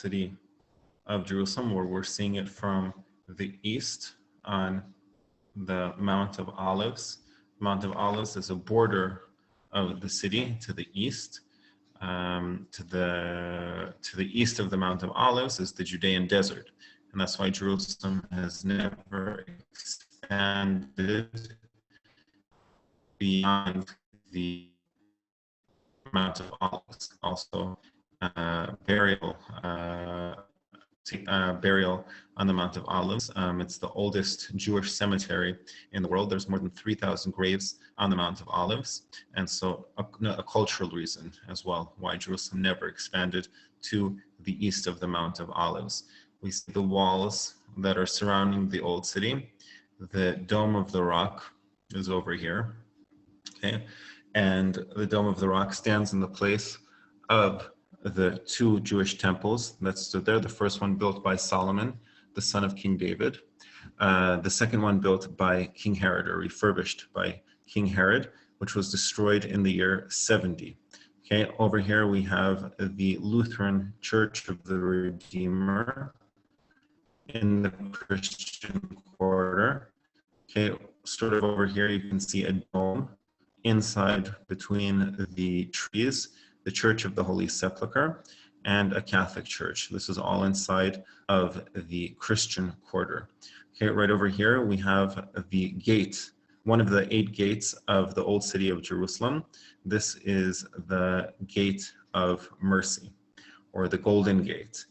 city of Jerusalem, where we're seeing it from the east on the Mount of Olives. Mount of Olives is a border of the city to the east. To the east of the Mount of Olives is the Judean desert, and that's why Jerusalem has never expanded beyond the Mount of Olives. Also, burial on the Mount of Olives. It's the oldest Jewish cemetery in the world. There's more than 3,000 graves on the Mount of Olives. And so a cultural reason as well why Jerusalem never expanded to the east of the Mount of Olives. We see the walls that are surrounding the old city. The Dome of the Rock is over here. Okay, and the Dome of the Rock stands in the place of the two Jewish temples that stood there. The first one built by Solomon, the son of King David. The second one built by King Herod, or refurbished by King Herod, which was destroyed in the year 70. Okay, over here we have the Lutheran Church of the Redeemer in the Christian quarter. Okay, sort of over here you can see a dome inside between the trees, the Church of the Holy Sepulchre, and a Catholic church. This is all inside of the Christian quarter. Okay, right over here we have the gate, one of the 8 gates of the old city of Jerusalem. This is the Gate of Mercy, or the Golden Gate.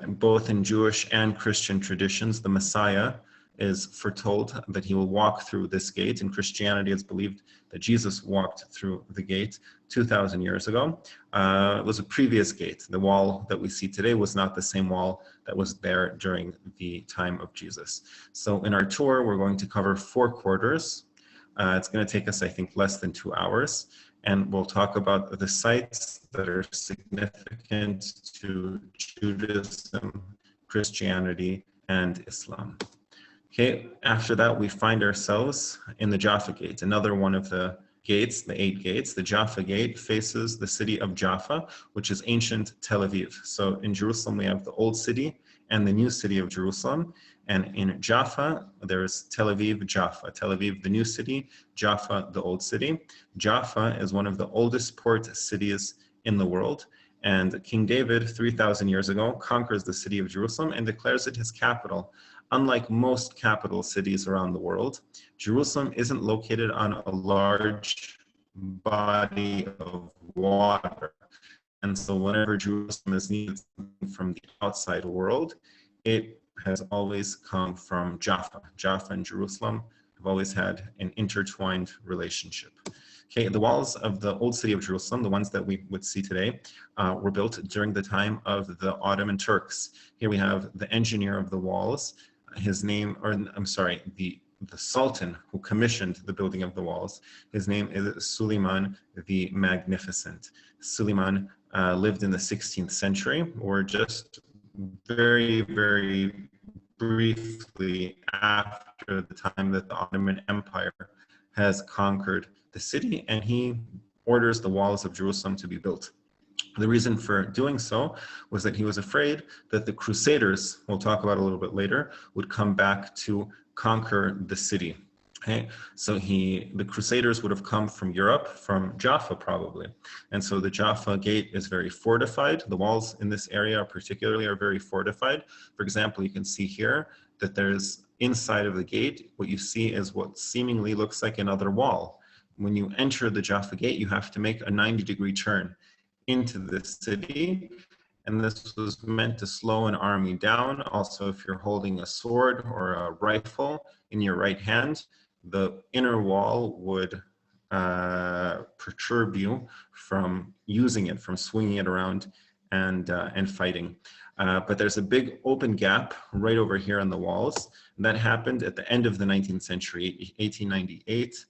Both in Jewish and Christian traditions, the Messiah is foretold that he will walk through this gate. In Christianity, it's believed that Jesus walked through the gate 2,000 years ago. It was a previous gate. The wall that we see today was not the same wall that was there during the time of Jesus. So in our tour, we're going to cover 4 quarters. It's going to take us, I think, less than 2 hours. And we'll talk about the sites that are significant to Judaism, Christianity, and Islam. Okay, after that, we find ourselves in the Jaffa Gate, another one of the gates, the 8 gates. The Jaffa Gate faces the city of Jaffa, which is ancient Tel Aviv. So in Jerusalem, we have the old city and the new city of Jerusalem. And in Jaffa, there's Tel Aviv, Jaffa. Tel Aviv, the new city, Jaffa, the old city. Jaffa is one of the oldest port cities in the world. And King David, 3,000 years ago, conquers the city of Jerusalem and declares it his capital. Unlike most capital cities around the world, Jerusalem isn't located on a large body of water. And so whenever Jerusalem is needed from the outside world, it has always come from Jaffa. Jaffa and Jerusalem have always had an intertwined relationship. Okay, the walls of the old city of Jerusalem, the ones that we would see today, were built during the time of the Ottoman Turks. Here we have the engineer of the walls. His name, or I'm sorry, the Sultan who commissioned the building of the walls. His name is Suleiman the Magnificent. Suleiman lived in the 16th century, or just very, very briefly after the time that the Ottoman Empire has conquered the city, and he orders the walls of Jerusalem to be built. The reason for doing so was that he was afraid that the Crusaders, we'll talk about a little bit later, would come back to conquer the city. Okay, so the Crusaders would have come from Europe, from Jaffa probably. And so the Jaffa Gate is very fortified. The walls in this area particularly are very fortified. For example, you can see here that there's inside of the gate, what you see is what seemingly looks like another wall. When you enter the Jaffa Gate, you have to make a 90-degree turn into the city, and this was meant to slow an army down. Also, if you're holding a sword or a rifle in your right hand, the inner wall would perturb you from using it, from swinging it around and fighting. But there's a big open gap right over here on the walls. And that happened at the end of the 19th century, 1898.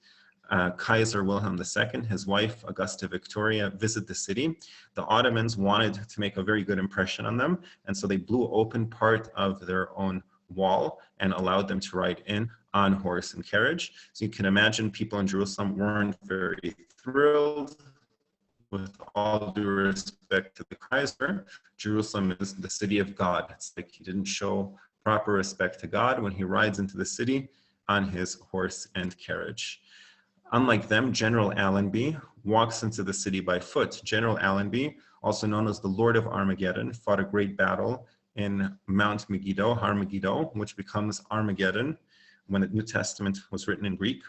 Kaiser Wilhelm II, his wife Augusta Victoria, visit the city. The Ottomans wanted to make a very good impression on them, and so they blew open part of their own wall and allowed them to ride in on horse and carriage. So you can imagine people in Jerusalem weren't very thrilled with all due respect to the Kaiser, Jerusalem is the city of God. It's like he didn't show proper respect to God when he rides into the city on his horse and carriage. Unlike them, General Allenby walks into the city by foot. General Allenby, also known as the Lord of Armageddon, fought a great battle in Mount Megiddo, Har Megiddo, which becomes Armageddon when the New Testament was written in Greek.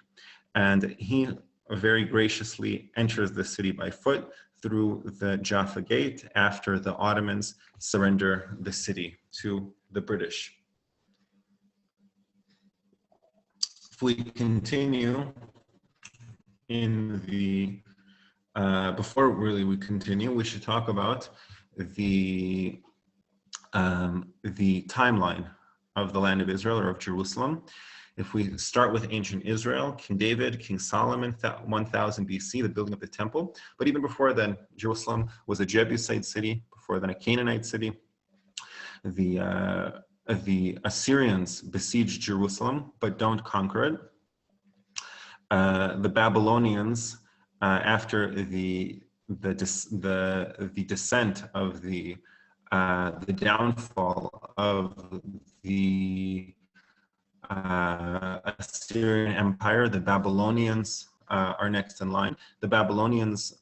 And he very graciously enters the city by foot through the Jaffa Gate after the Ottomans surrender the city to the British. If we continue in the, before really we continue, we should talk about the timeline of the land of Israel or of Jerusalem. If we start with ancient Israel, King David, King Solomon, 1000 BC, the building of the temple. But even before then, Jerusalem was a Jebusite city, before then a Canaanite city. The Assyrians besiege Jerusalem, but don't conquer it. The Babylonians, after the descent of the downfall of the Assyrian Empire, the Babylonians are next in line. The Babylonians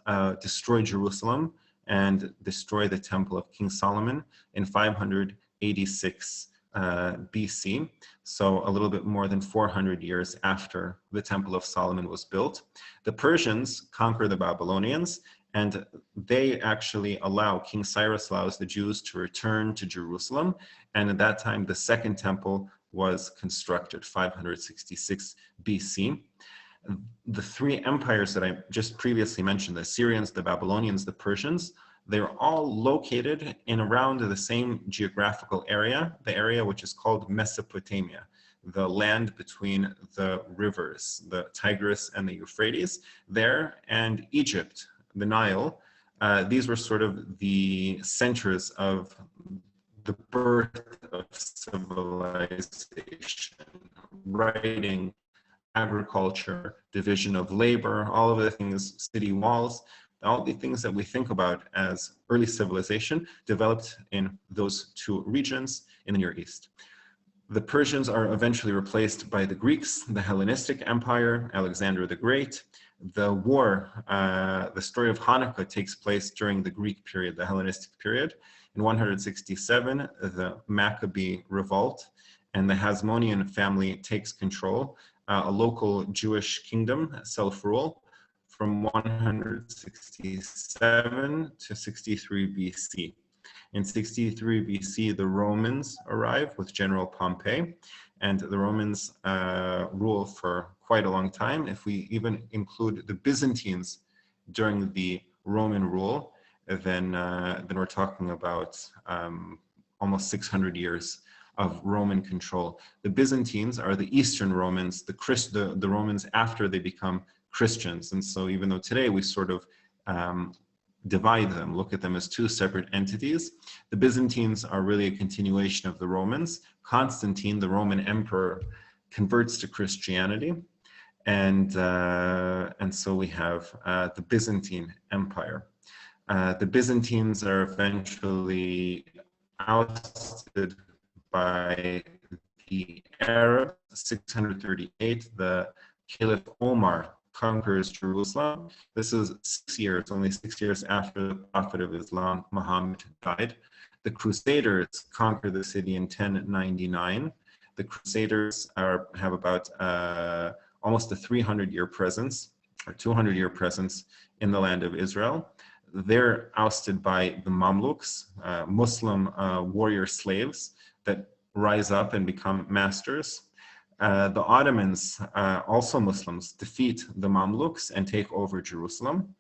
destroy Jerusalem and destroy the temple of King Solomon in 586 BC, so a little bit more than 400 years after the Temple of Solomon was built. The Persians conquer the Babylonians, and they actually King Cyrus allows the Jews to return to Jerusalem, and at that time the second temple was constructed, 566 BC. The three empires that I just previously mentioned, the Assyrians, the Babylonians, the Persians, they're all located in around the same geographical area, the area which is called Mesopotamia, the land between the rivers, the Tigris and the Euphrates there, and Egypt, the Nile. These were sort of the centers of the birth of civilization, writing, agriculture, division of labor, all of the things, city walls, all the things that we think about as early civilization developed in those two regions in the Near East. The Persians are eventually replaced by the Greeks, the Hellenistic Empire, Alexander the Great. The war, the story of Hanukkah takes place during the Greek period, the Hellenistic period. In 167, the Maccabee revolt and the Hasmonean family takes control, a local Jewish kingdom, self-rule, from 167 to 63 BC. In 63 BC, the Romans arrive with General Pompey, and the Romans rule for quite a long time. If we even include the Byzantines during the Roman rule, then we're talking about almost 600 years of Roman control. The Byzantines are the Eastern Romans, the Romans after they become Christians. And so even though today we sort of divide them, look at them as two separate entities, the Byzantines are really a continuation of the Romans. Constantine, the Roman emperor, converts to Christianity. And so we have the Byzantine Empire. The Byzantines are eventually ousted by the Arabs. 638, the Caliph Omar conquers Jerusalem. This is only 6 years after the Prophet of Islam, Muhammad, died. The Crusaders conquer the city in 1099. The Crusaders have about almost a 300-year presence, or 200-year presence in the land of Israel. They're ousted by the Mamluks, Muslim warrior slaves that rise up and become masters. The Ottomans, also Muslims, defeat the Mamluks and take over Jerusalem.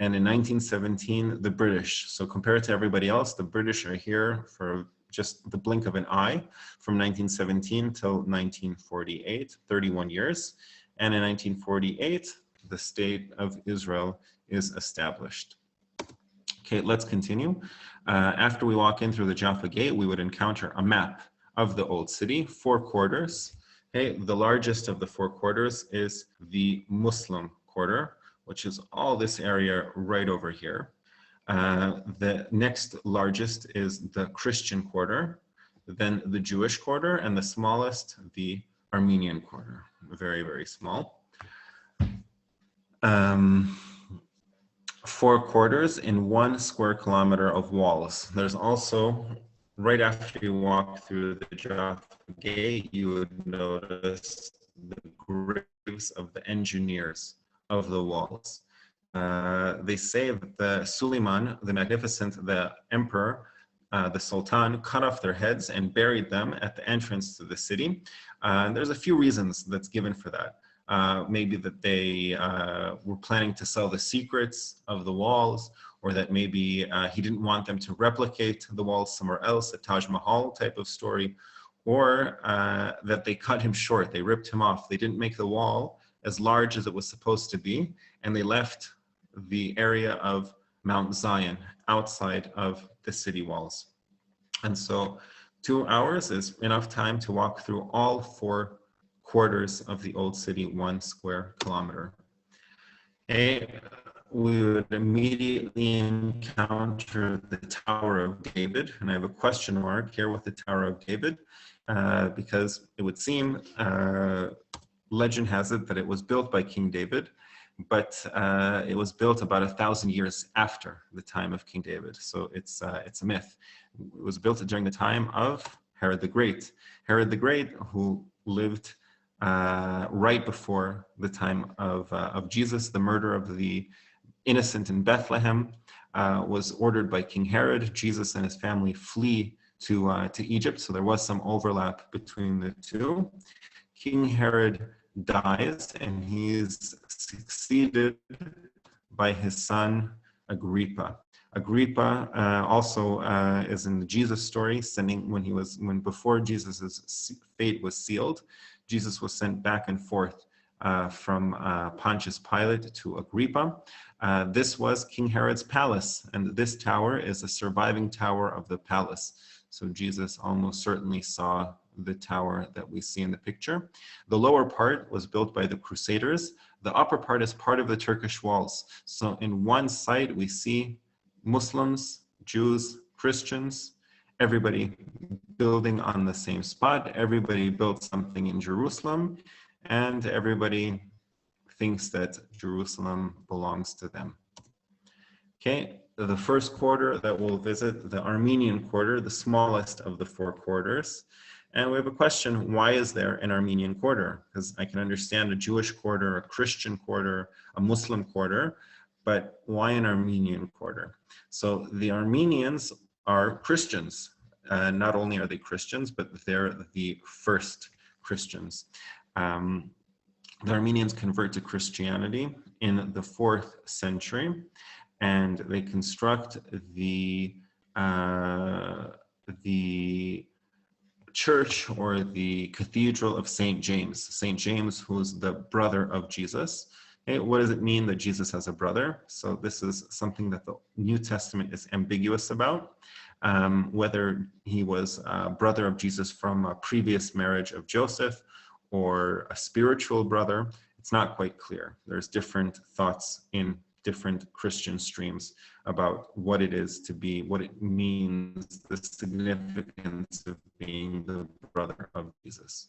And in 1917, the British, so compared to everybody else, the British are here for just the blink of an eye from 1917 till 1948, 31 years. And in 1948, the state of Israel is established. Okay, let's continue. After we walk in through the Jaffa Gate, we would encounter a map of the old city, 4 quarters. Okay, the largest of the 4 quarters is the Muslim quarter, which is all this area right over here. The next largest is the Christian quarter, then the Jewish quarter, and the smallest, the Armenian quarter. Very, very small. 4 quarters in 1 square kilometer of walls. There's also, right after you walk through the Jaffa Gate, you would notice the graves of the engineers of the walls. They say that the Suleiman, the Magnificent, the emperor, the Sultan, cut off their heads and buried them at the entrance to the city. There's a few reasons that's given for that. Maybe that they were planning to sell the secrets of the walls, or that maybe he didn't want them to replicate the walls somewhere else, a Taj Mahal type of story, or that they cut him short, they ripped him off. They didn't make the wall as large as it was supposed to be, and they left the area of Mount Zion outside of the city walls. And so 2 hours is enough time to walk through all 4 quarters of the old city, 1 square kilometer. Okay, we would immediately encounter the Tower of David, and I have a question mark here with the Tower of David, because it would seem, legend has it that it was built by King David, but it was built about 1,000 years after the time of King David. So it's a myth. It was built during the time of Herod the Great. Herod the Great, who lived right before the time of Jesus, the murder of the innocent in Bethlehem was ordered by King Herod. Jesus and his family flee to Egypt, so there was some overlap between the two. King Herod dies, and he's succeeded by his son Agrippa. Agrippa also is in the Jesus story, when before Jesus's fate was sealed, Jesus was sent back and forth from Pontius Pilate to Agrippa. This was King Herod's palace, and this tower is a surviving tower of the palace. So Jesus almost certainly saw the tower that we see in the picture. The lower part was built by the Crusaders. The upper part is part of the Turkish walls. So in one side we see Muslims, Jews, Christians, everybody building on the same spot. Everybody built something in Jerusalem, and everybody thinks that Jerusalem belongs to them. Okay, the first quarter that we'll visit, the Armenian quarter, the smallest of the 4 quarters. And we have a question, why is there an Armenian quarter? Because I can understand a Jewish quarter, a Christian quarter, a Muslim quarter, but why an Armenian quarter? So the Armenians are Christians. Not only are they Christians, but they're the first Christians. The Armenians convert to Christianity in the 4th century, and they construct the church, or the cathedral of St. James. St. James, who's the brother of Jesus. Okay, what does it mean that Jesus has a brother? So this is something that the New Testament is ambiguous about. Whether he was a brother of Jesus from a previous marriage of Joseph or a spiritual brother, it's not quite clear. There's different thoughts in different Christian streams about what it is to be, what it means, the significance of being the brother of Jesus.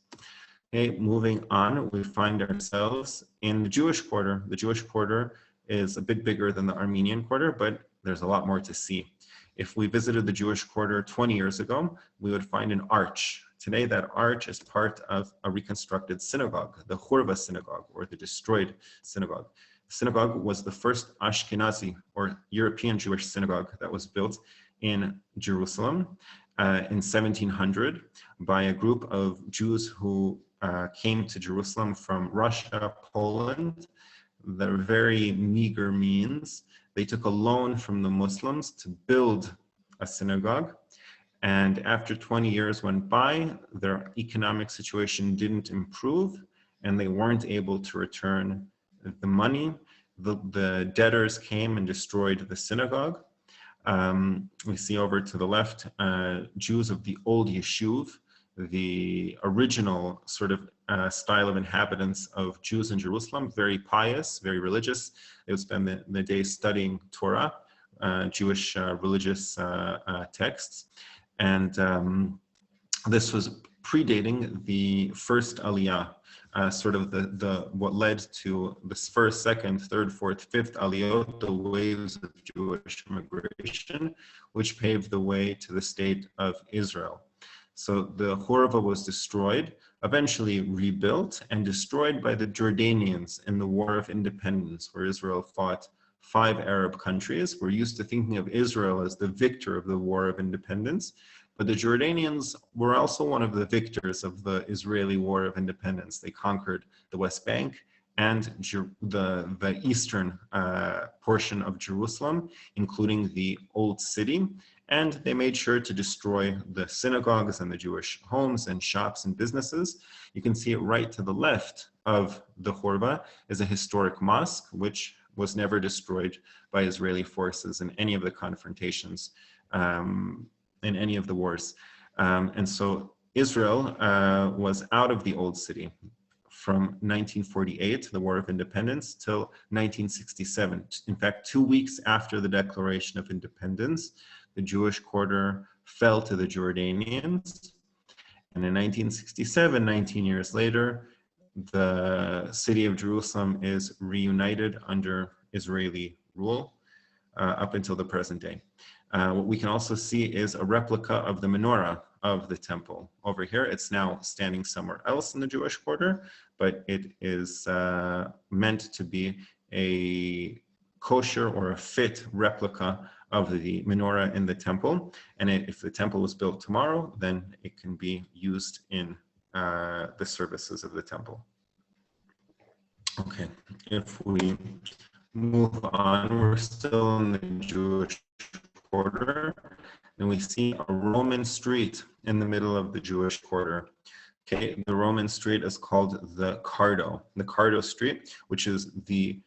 Okay, moving on, we find ourselves in the Jewish quarter. The Jewish quarter is a bit bigger than the Armenian quarter, but there's a lot more to see. If we visited the Jewish quarter 20 years ago, we would find an arch. Today, that arch is part of a reconstructed synagogue, the Hurva synagogue, or the destroyed synagogue. The synagogue was the first Ashkenazi, or European Jewish synagogue, that was built in Jerusalem in 1700 by a group of Jews who came to Jerusalem from Russia, Poland. Their very meager means. They took a loan from the Muslims to build a synagogue. And after 20 years went by, their economic situation didn't improve, and they weren't able to return the money. The debtors came and destroyed the synagogue. We see over to the left, Jews of the old Yeshuv. the original sort of style of inhabitants of Jews in Jerusalem, very pious, very religious. They would spend the day studying Torah, Jewish religious texts. And this was predating the first Aliyah, sort of what led to this first, second, third, fourth, fifth Aliyot, the waves of Jewish immigration, which paved the way to the state of Israel. So the Horva was destroyed, eventually rebuilt and destroyed by the Jordanians in the War of Independence, where Israel fought 5 Arab countries. We're used to thinking of Israel as the victor of the War of Independence, but the Jordanians were also one of the victors of the Israeli War of Independence. They conquered the West Bank and the eastern portion of Jerusalem, including the Old City. And they made sure to destroy the synagogues and the Jewish homes and shops and businesses. You can see it right to the left of the Horva is a historic mosque, which was never destroyed by Israeli forces in any of the confrontations, in any of the wars. And so Israel was out of the Old City from 1948, the War of Independence, till 1967. In fact, 2 weeks after the Declaration of Independence, the Jewish quarter fell to the Jordanians. And in 1967, 19 years later, the city of Jerusalem is reunited under Israeli rule up until the present day. What we can also see is a replica of the menorah of the temple. Over here, it's now standing somewhere else in the Jewish quarter, but it is meant to be a kosher or a fit replica of the menorah in the temple. And if the temple was built tomorrow, then it can be used in the services of the temple. Okay, if we move on, we're still in the Jewish quarter, and we see a Roman street in the middle of the Jewish quarter. Okay, the Roman street is called the Cardo Street, which is the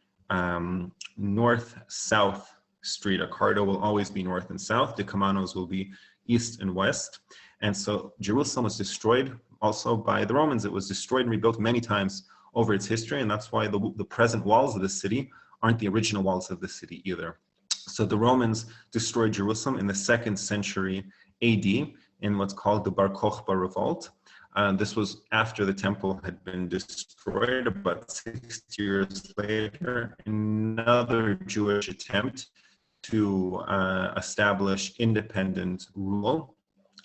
north-south street. A Cardo will always be north and south. The Kamanos will be east and west. And so Jerusalem was destroyed also by the Romans. It was destroyed and rebuilt many times over its history, and that's why the present walls of the city aren't the original walls of the city either. So the Romans destroyed Jerusalem in the 2nd century AD in what's called the Bar Kokhba revolt. This was after the temple had been destroyed. About 60 years later, another Jewish attempt to establish independent rule,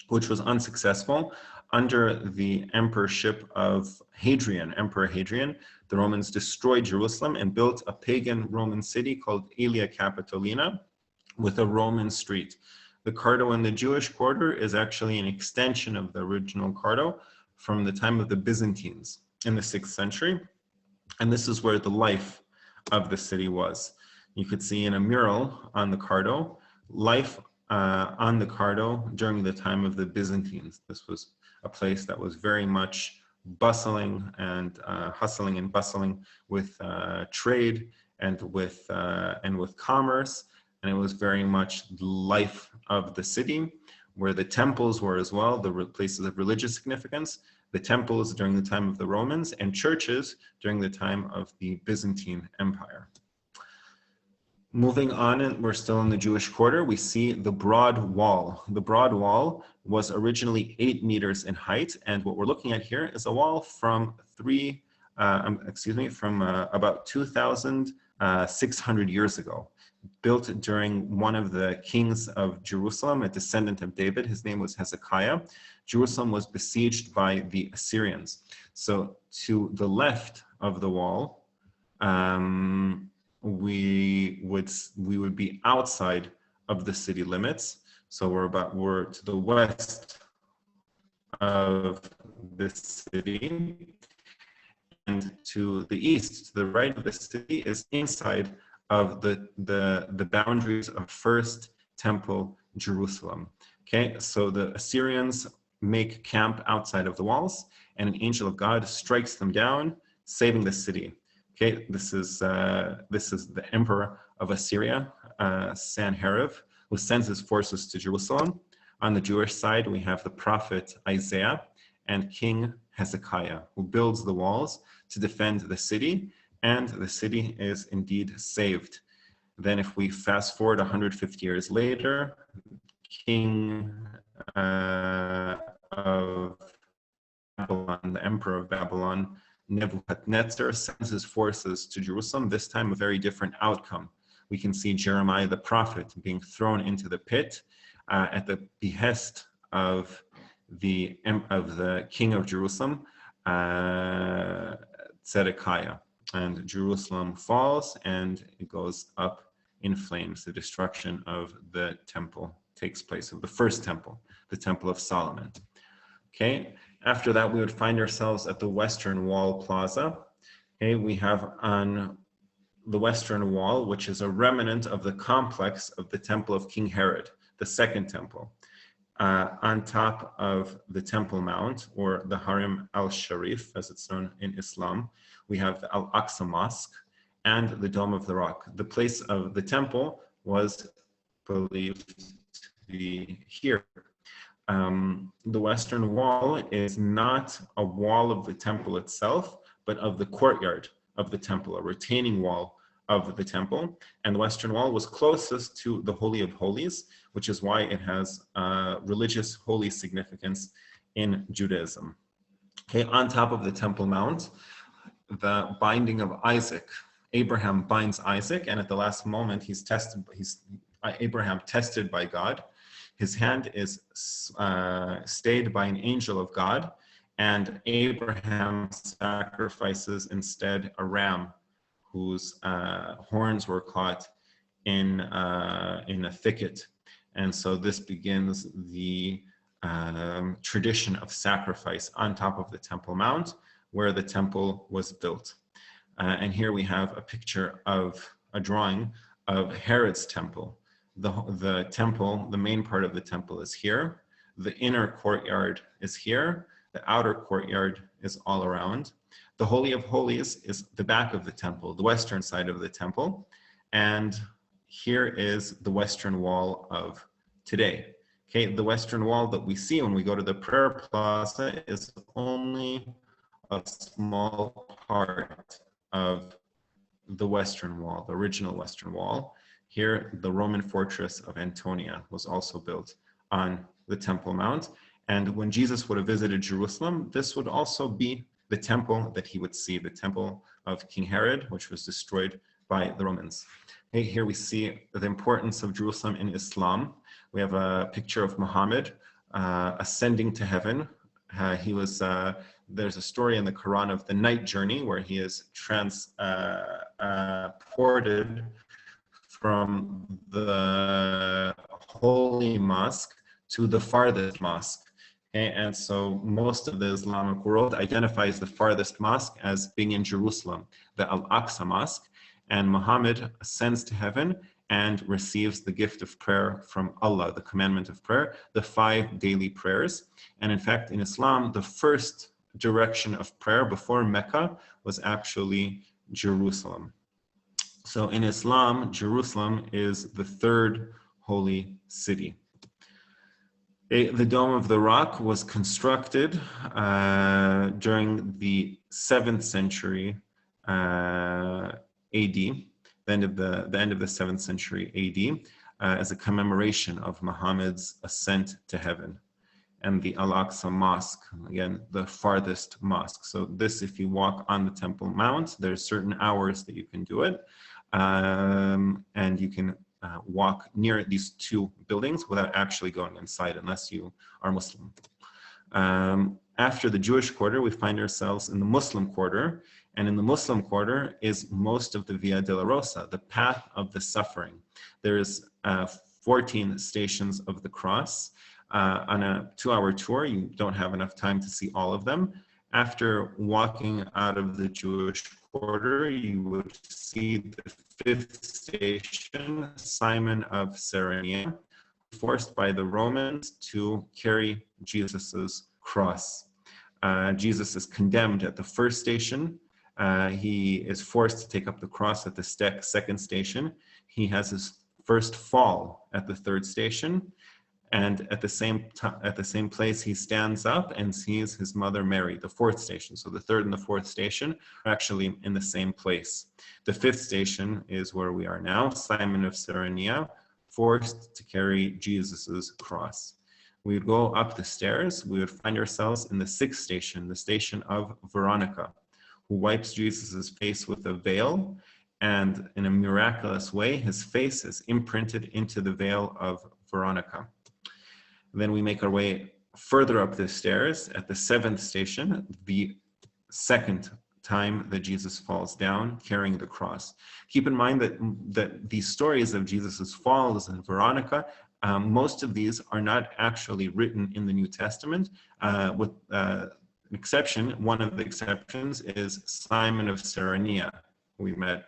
which was unsuccessful. Under the emperorship of Emperor Hadrian, the Romans destroyed Jerusalem and built a pagan Roman city called Aelia Capitolina with a Roman street. The Cardo in the Jewish quarter is actually an extension of the original Cardo from the time of the Byzantines in the 6th century. And this is where the life of the city was. You could see in a mural on the Cardo, life on the Cardo during the time of the Byzantines. This was a place that was very much bustling and hustling and bustling with trade and with commerce, and it was very much the life of the city, where the temples were as well, the places of religious significance. The temples during the time of the Romans, and churches during the time of the Byzantine Empire. Moving on, and we're still in the Jewish quarter, we see the Broad Wall. The Broad Wall was originally 8 meters in height, and what we're looking at here is a wall from about 2,600 years ago, built during one of the kings of Jerusalem, a descendant of David. His name was Hezekiah. Jerusalem was besieged by the Assyrians. So to the left of the wall, we would be outside of the city limits. So we're to the west of the city, and to the east, to the right of the city, is inside of the boundaries of First Temple Jerusalem. Okay, so the Assyrians make camp outside of the walls, and an angel of God strikes them down, saving the city. Okay, this is the emperor of Assyria, Sanherib, who sends his forces to Jerusalem. On the Jewish side, we have the prophet Isaiah, and King Hezekiah, who builds the walls to defend the city, and the city is indeed saved. Then if we fast forward 150 years later, King of Babylon, the emperor of Babylon, Nebuchadnezzar, sends his forces to Jerusalem, this time a very different outcome. We can see Jeremiah the prophet being thrown into the pit at the behest of the king of Jerusalem, Zedekiah. And Jerusalem falls and it goes up in flames. The destruction of the temple takes place, of the first temple, the Temple of Solomon. Okay, after that, we would find ourselves at the Western Wall Plaza. Okay, we have on the Western Wall, which is a remnant of the complex of the Temple of King Herod, the second temple. On top of the Temple Mount, or the Harim al-Sharif, as it's known in Islam, we have the Al-Aqsa Mosque and the Dome of the Rock. The place of the temple was believed to be here. The Western Wall is not a wall of the temple itself, but of the courtyard of the temple, a retaining wall of the temple. And the Western Wall was closest to the Holy of Holies, which is why it has religious holy significance in Judaism. Okay, on top of the Temple Mount, the binding of Isaac. Abraham binds Isaac, and at the last moment, Abraham tested by God. His hand is stayed by an angel of God, and Abraham sacrifices instead a ram whose horns were caught in a thicket. And so this begins the tradition of sacrifice on top of the Temple Mount, where the temple was built. And here we have a picture of a drawing of Herod's temple. The temple, the main part of the temple is here. The inner courtyard is here. The outer courtyard is all around. The Holy of Holies is the back of the temple, the western side of the temple. And here is the Western Wall of today. Okay, the Western Wall that we see when we go to the prayer plaza is only a small part of the Western Wall, the original Western Wall. Here, the Roman fortress of Antonia was also built on the Temple Mount. And when Jesus would have visited Jerusalem, this would also be the temple that he would see, the temple of King Herod, which was destroyed by the Romans. Okay, here we see the importance of Jerusalem in Islam. We have a picture of Muhammad ascending to heaven. There's a story in the Quran of the night journey where he is transported from the holy mosque to the farthest mosque. Okay, and so most of the Islamic world identifies the farthest mosque as being in Jerusalem, the Al-Aqsa Mosque, and Muhammad ascends to heaven and receives the gift of prayer from Allah, the commandment of prayer, the 5 daily prayers. And in fact, in Islam, the first direction of prayer before Mecca was actually Jerusalem. So in Islam, Jerusalem is the 3rd holy city. The Dome of the Rock was constructed during the 7th century AD, the end of the 7th century AD, as a commemoration of Muhammad's ascent to heaven. And the Al-Aqsa Mosque, again, the farthest mosque. So this, if you walk on the Temple Mount, there's certain hours that you can do it. And you can walk near these 2 buildings without actually going inside unless you are Muslim. After the Jewish quarter, we find ourselves in the Muslim quarter. And in the Muslim quarter is most of the Via Dolorosa, the path of the suffering. There's 14 stations of the cross. On a 2-hour tour, you don't have enough time to see all of them. After walking out of the Jewish quarter, you would see the 5th station, Simon of Cyrene, forced by the Romans to carry Jesus's cross. Jesus is condemned at the 1st station. He is forced to take up the cross at the 2nd station. He has his first fall at the 3rd station. And at the same place, he stands up and sees his mother Mary, the fourth station. So the third and the fourth station are actually in the same place. The fifth station is where we are now, Simon of Cyrene, forced to carry Jesus's cross. We would go up the stairs, we would find ourselves in the sixth station, the station of Veronica, who wipes Jesus's face with a veil, and in a miraculous way, his face is imprinted into the veil of Veronica. Then we make our way further up the stairs at the seventh station, the second time that Jesus falls down carrying the cross. Keep in mind that these stories of Jesus's falls and Veronica, most of these are not actually written in the New Testament, with exception. One of the exceptions is Simon of Cyrene, who we met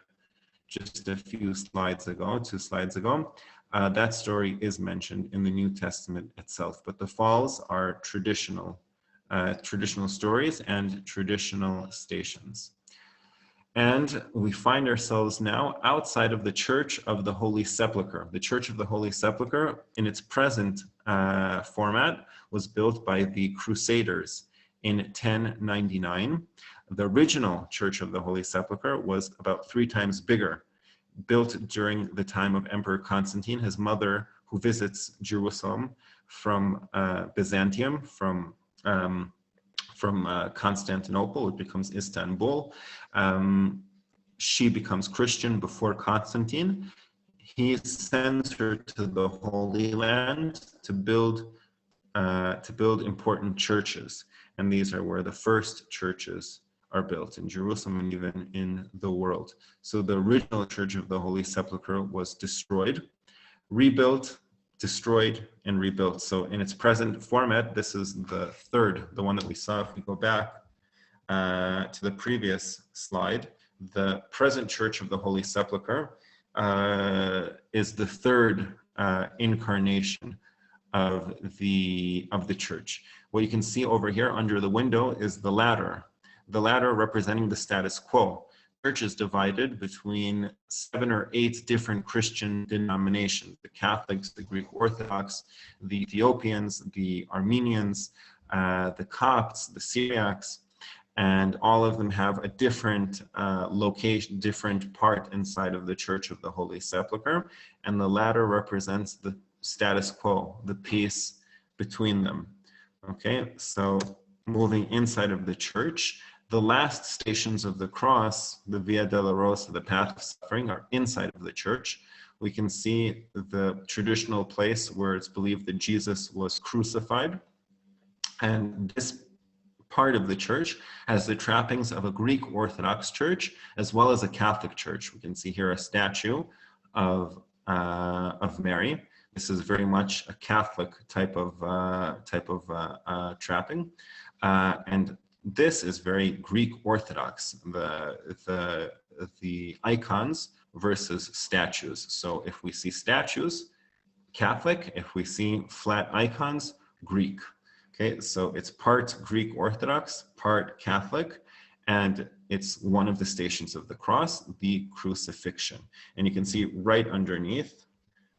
just a few slides ago, 2 slides ago. That story is mentioned in the New Testament itself, but the falls are traditional stories and traditional stations. And we find ourselves now outside of the Church of the Holy Sepulchre. The Church of the Holy Sepulchre, in its present format, was built by the Crusaders in 1099. The original Church of the Holy Sepulchre was about 3 times bigger, built during the time of Emperor Constantine, his mother, who visits Jerusalem from Byzantium, from Constantinople. It becomes Istanbul. She becomes Christian before Constantine. He sends her to the Holy Land to build important churches, and these are where the first churches are built, in Jerusalem and even in the world. So the original Church of the Holy Sepulchre was destroyed, rebuilt, destroyed, and rebuilt. So in its present format, this is the third, the one that we saw. If we go back to the previous slide, the present Church of the Holy Sepulchre is the third incarnation of the church. What you can see over here under the window is the ladder representing the status quo. Church is divided between 7 or 8 different Christian denominations: the Catholics, the Greek Orthodox, the Ethiopians, the Armenians, the Copts, the Syriacs, and all of them have a different location, different part inside of the Church of the Holy Sepulchre, and the ladder represents the status quo, the peace between them. Okay, so moving inside of the church, the last stations of the cross, the Via Dolorosa, the path of suffering, are inside of the church. We can see the traditional place where it's believed that Jesus was crucified. And this part of the church has the trappings of a Greek Orthodox church as well as a Catholic church. We can see here a statue of Mary. This is very much a Catholic type of trapping, and this is very Greek Orthodox, the icons versus statues. So if we see statues, Catholic; if we see flat icons, Greek. Okay, so it's part Greek Orthodox, part Catholic, and it's one of the stations of the cross, the crucifixion. And you can see right underneath,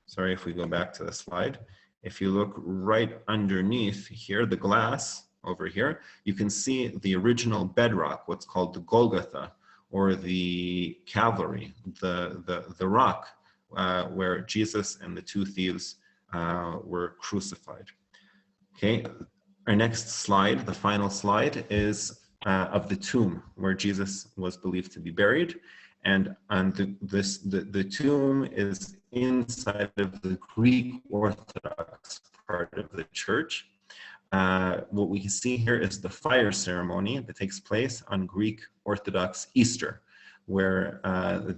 sorry if we go back to the slide, if you look right underneath here, the glass over here, you can see the original bedrock, what's called the Golgotha, or the Calvary, the rock where Jesus and the 2 thieves were crucified. Okay, our next slide, the final slide, is of the tomb where Jesus was believed to be buried, and the tomb is inside of the Greek Orthodox part of the church. What we can see here is the fire ceremony that takes place on Greek Orthodox Easter, where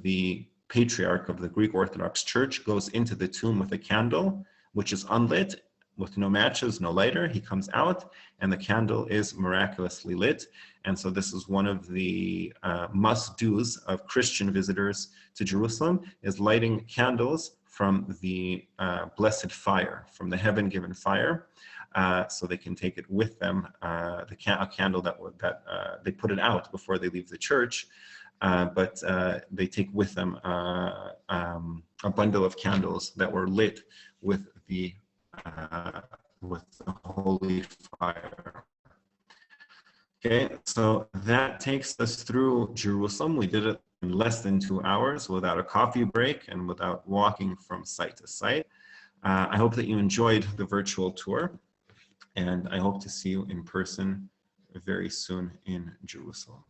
the patriarch of the Greek Orthodox Church goes into the tomb with a candle, which is unlit, with no matches, no lighter. He comes out, and the candle is miraculously lit. And so this is one of the must-dos of Christian visitors to Jerusalem, is lighting candles from the blessed fire, from the heaven-given fire. So they can take it with them, a candle that they put it out before they leave the church, but they take with them a bundle of candles that were lit with the with the holy fire. Okay, so that takes us through Jerusalem. We did it in less than 2 hours without a coffee break and without walking from site to site. I hope that you enjoyed the virtual tour, and I hope to see you in person very soon in Jerusalem.